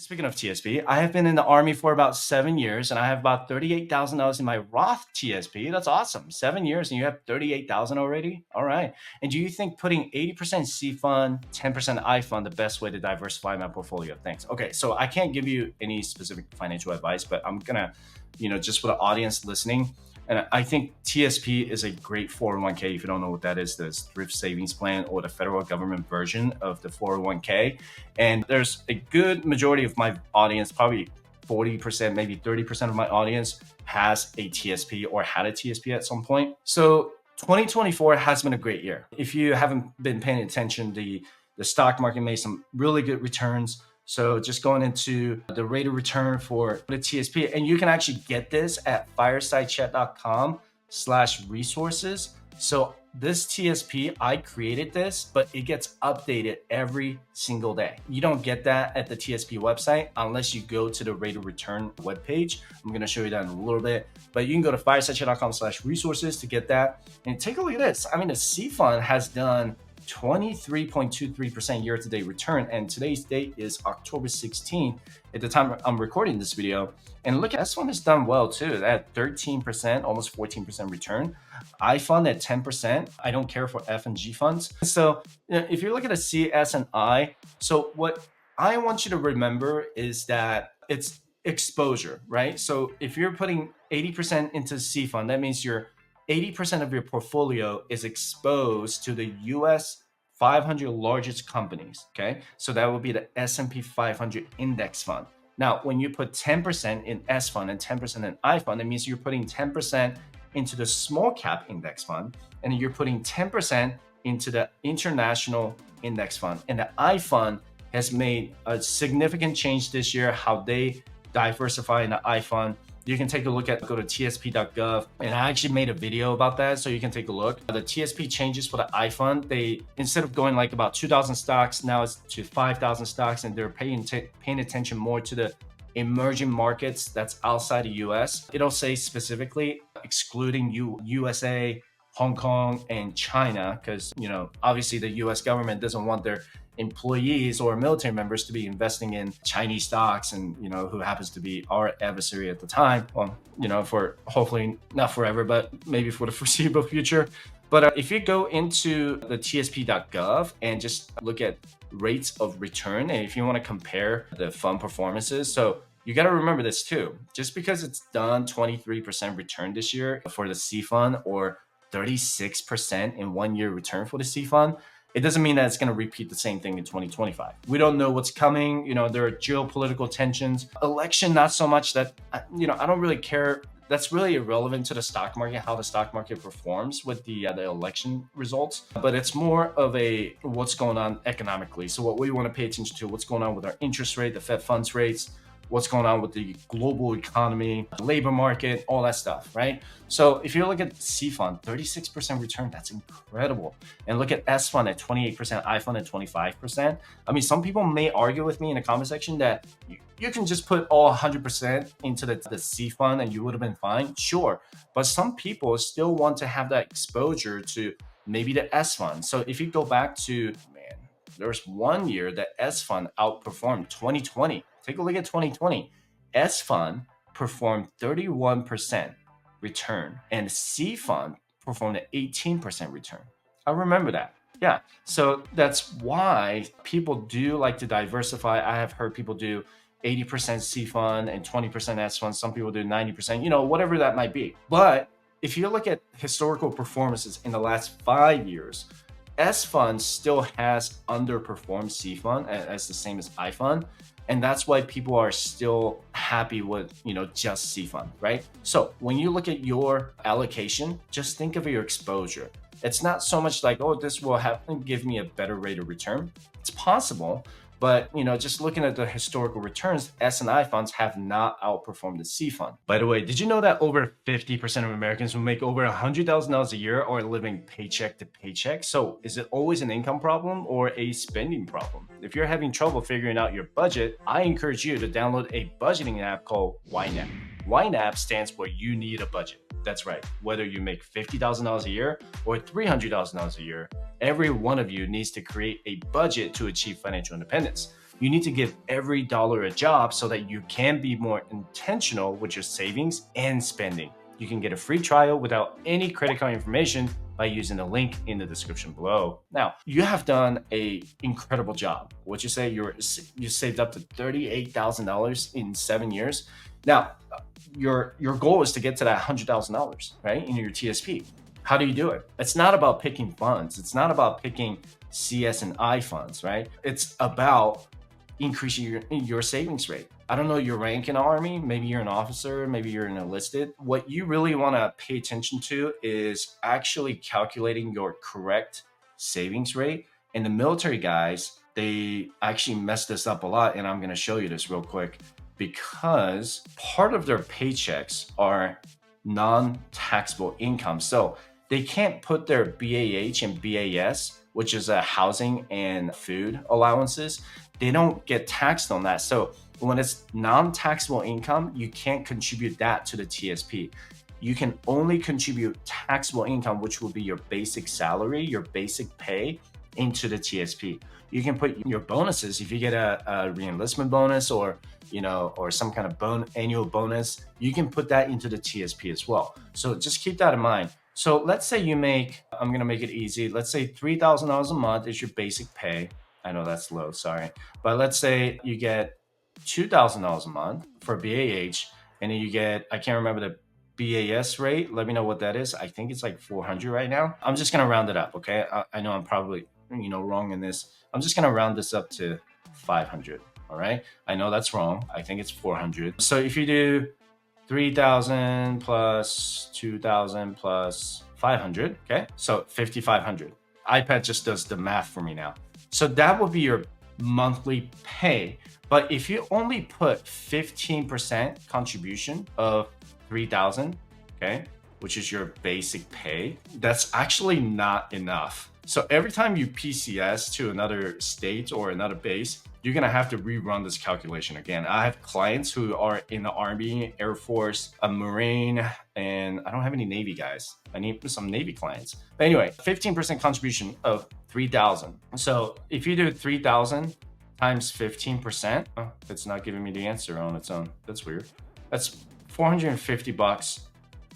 Speaking of TSP, I have been in the Army for about 7 years and I have about $38,000 in my Roth TSP. That's awesome. 7 years and you have 38,000 already? All right. And do you think putting 80% C fund, 10% I fund, the best way to diversify my portfolio? Thanks. Okay. So I can't give you any specific financial advice, but I'm going to, just for the audience listening, and I think TSP is a great 401k. If you don't know what that is, the thrift savings plan or the federal government version of the 401k. And there's a good majority of my audience, probably 40%, maybe 30% of my audience has a TSP or had a TSP at some point. So 2024 has been a great year. If you haven't been paying attention, the stock market made some really good returns. So just going into the rate of return for the TSP, and you can actually get this at firesidechat.com/resources. So this TSP, I created this, but it gets updated every single day. You don't get that at the TSP website unless you go to the rate of return webpage. I'm going to show you that in a little bit, but you can go to firesidechat.com/resources to get that. And take a look at this. I mean, the C fund has done 23.23% year-to-date return, and today's date is October 16th at the time I'm recording this video. And look, S1 has done well too, at 13%, almost 14% return. I fund at 10%. I don't care for F and G funds. So if you look at a C, S, and I, so what I want you to remember is that it's exposure, right? So if you're putting 80% into C fund, that means you're 80% of your portfolio is exposed to the US 500 largest companies, okay? So that would be the S&P 500 index fund. Now, when you put 10% in S fund and 10% in I fund, it means you're putting 10% into the small cap index fund, and you're putting 10% into the international index fund. And the I fund has made a significant change this year, how they diversify in the I fund. You can take a look at, go to tsp.gov, and I actually made a video about that, so you can take a look. The TSP changes for the I fund, they, instead of going like about 2,000 stocks, now it's to 5,000 stocks, and they're paying attention more to the emerging markets that's outside the US. It'll say specifically excluding USA, Hong Kong, and China, because obviously the US government doesn't want their employees or military members to be investing in Chinese stocks, and who happens to be our adversary at the time. Well, for hopefully not forever, but maybe for the foreseeable future. But if you go into the tsp.gov and just look at rates of return, and if you want to compare the fund performances, so you got to remember this too. Just because it's done 23% return this year for the C fund, or 36% in 1 year return for the C fund, it doesn't mean that it's going to repeat the same thing in 2025. We don't know what's coming. There are geopolitical tensions. Election, not so much. That, I don't really care. That's really irrelevant to the stock market, how the stock market performs with the election results. But it's more of a what's going on economically. So what we want to pay attention to, what's going on with our interest rate, the Fed funds rates, what's going on with the global economy, the labor market, all that stuff, right? So if you look at C fund, 36% return, that's incredible. And look at S fund at 28%, I fund at 25%. I mean, some people may argue with me in the comment section that you can just put all 100% into the C fund and you would have been fine. Sure. But some people still want to have that exposure to maybe the S fund. So if you go back to, there's 1 year that S fund outperformed 2020. Take a look at 2020. S fund performed 31% return, and C fund performed an 18% return. I remember that. Yeah. So that's why people do like to diversify. I have heard people do 80% C fund and 20% S fund. Some people do 90%, whatever that might be. But if you look at historical performances in the last 5 years, S fund still has underperformed C fund as the same as I fund. And that's why people are still happy with, just C fund, right? So when you look at your allocation, just think of your exposure. It's not so much like, oh, this will give me a better rate of return. It's possible, but just looking at the historical returns, S and I funds have not outperformed the C fund. By the way, did you know that over 50% of Americans who make over $100,000 a year are living paycheck to paycheck? So is it always an income problem or a spending problem? If you're having trouble figuring out your budget, I encourage you to download a budgeting app called YNAB. YNAB stands for You Need a Budget. That's right. Whether you make $50,000 a year or $300,000 a year, every one of you needs to create a budget to achieve financial independence. You need to give every dollar a job so that you can be more intentional with your savings and spending. You can get a free trial without any credit card information by using the link in the description below. Now, you have done an incredible job. What you say, you saved up to $38,000 in 7 years. Now, your goal is to get to that $100,000, right, in your TSP. How do you do it? It's not about picking funds. It's not about picking CS and I funds, right? It's about increasing your savings rate. I don't know your rank in the Army. Maybe you're an officer, maybe you're an enlisted. What you really want to pay attention to is actually calculating your correct savings rate. And the military guys, they actually mess this up a lot. And I'm going to show you this real quick, because part of their paychecks are non-taxable income. So they can't put their BAH and BAS, which is a housing and food allowances. They don't get taxed on that. So when it's non-taxable income, you can't contribute that to the TSP. You can only contribute taxable income, which will be your basic salary, your basic pay, into the TSP. You can put your bonuses. If you get a re-enlistment bonus or some kind of annual bonus, you can put that into the TSP as well. So just keep that in mind. So let's say you make, I'm going to make it easy. Let's say $3,000 a month is your basic pay. I know that's low, sorry. But let's say you get $2,000 a month for BAH, and then you get, I can't remember the BAS rate. Let me know what that is. I think it's like 400 right now. I'm just going to round it up, okay? I know I'm probably, wrong in this. I'm just going to round this up to 500, all right? I know that's wrong. I think it's 400. So if you do 3,000 plus 2,000 plus 500, okay? So 5,500. iPad just does the math for me now. So that would be your monthly pay. But if you only put 15% contribution of 3,000, okay, which is your basic pay, that's actually not enough. So every time you PCS to another state or another base, you're going to have to rerun this calculation again. I have clients who are in the Army, Air Force, a Marine, and I don't have any Navy guys. I need some Navy clients. But anyway, 15% contribution of 3,000. So if you do 3,000 times 15%, it's not giving me the answer on its own. That's weird. That's $450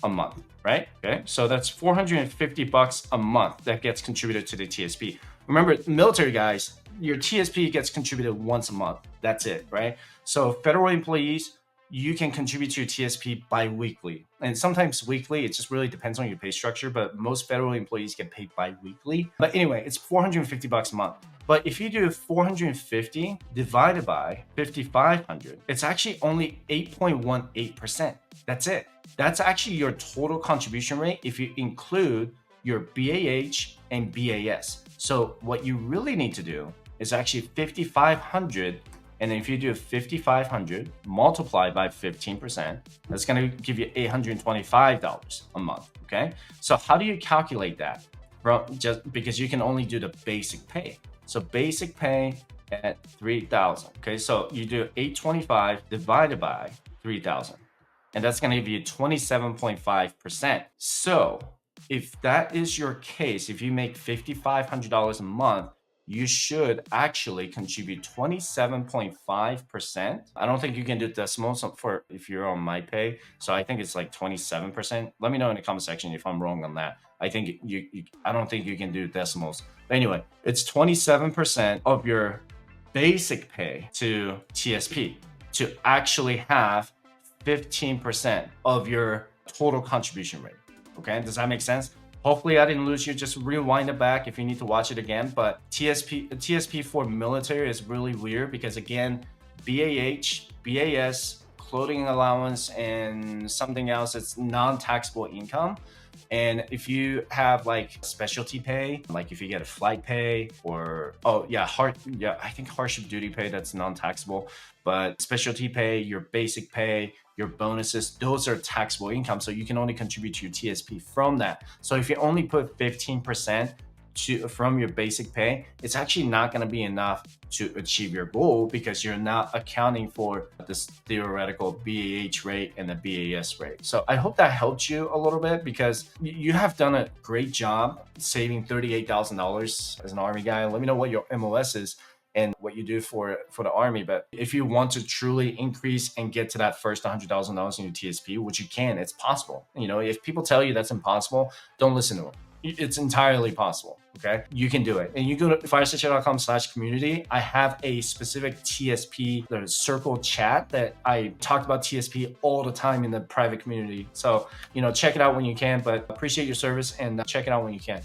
a month, right? Okay, so that's $450 a month that gets contributed to the TSP. Remember, military guys, your TSP gets contributed once a month. That's it, right? So federal employees, you can contribute to your TSP bi-weekly. And sometimes weekly, it just really depends on your pay structure, but most federal employees get paid bi-weekly. But anyway, it's $450 a month. But if you do 450 divided by 5,500, it's actually only 8.18%. That's it. That's actually your total contribution rate if you include your BAH and BAS. So what you really need to do is actually 5,500. And then if you do 5,500 multiplied by 15%, that's going to give you $825 a month. Okay. So how do you calculate that? Just because you can only do the basic pay. So basic pay at 3,000. Okay. So you do 825 divided by 3,000. And that's going to give you 27.5%. So if that is your case, if you make $5,500 a month, you should actually contribute 27.5%. I don't think you can do decimals for if you're on my pay. So I think it's like 27%. Let me know in the comment section if I'm wrong on that. I think I don't think you can do decimals. But anyway, it's 27% of your basic pay to TSP to actually have 15% of your total contribution rate. Okay, does that make sense? Hopefully I didn't lose you. Just rewind it back if you need to watch it again. But TSP for military is really weird because again, BAH, BAS, clothing allowance, and something else, it's non-taxable income. And if you have like specialty pay, like if you get a flight pay or, I think hardship duty pay, that's non-taxable, but specialty pay, your basic pay, your bonuses, those are taxable income. So you can only contribute to your TSP from that. So if you only put 15% from your basic pay, it's actually not going to be enough to achieve your goal because you're not accounting for this theoretical BAH rate and the BAS rate. So I hope that helped you a little bit because you have done a great job saving $38,000 as an Army guy. Let me know what your MOS is. and what you do for the Army. But if you want to truly increase and get to that first $100,000 in your TSP, which you can, it's possible. If people tell you that's impossible, don't listen to them. It's entirely possible. Okay, you can do it. And you go to firestateChat.com/community. I have a specific TSP circle chat that I talk about TSP all the time in the private community. So, check it out when you can, but appreciate your service and check it out when you can.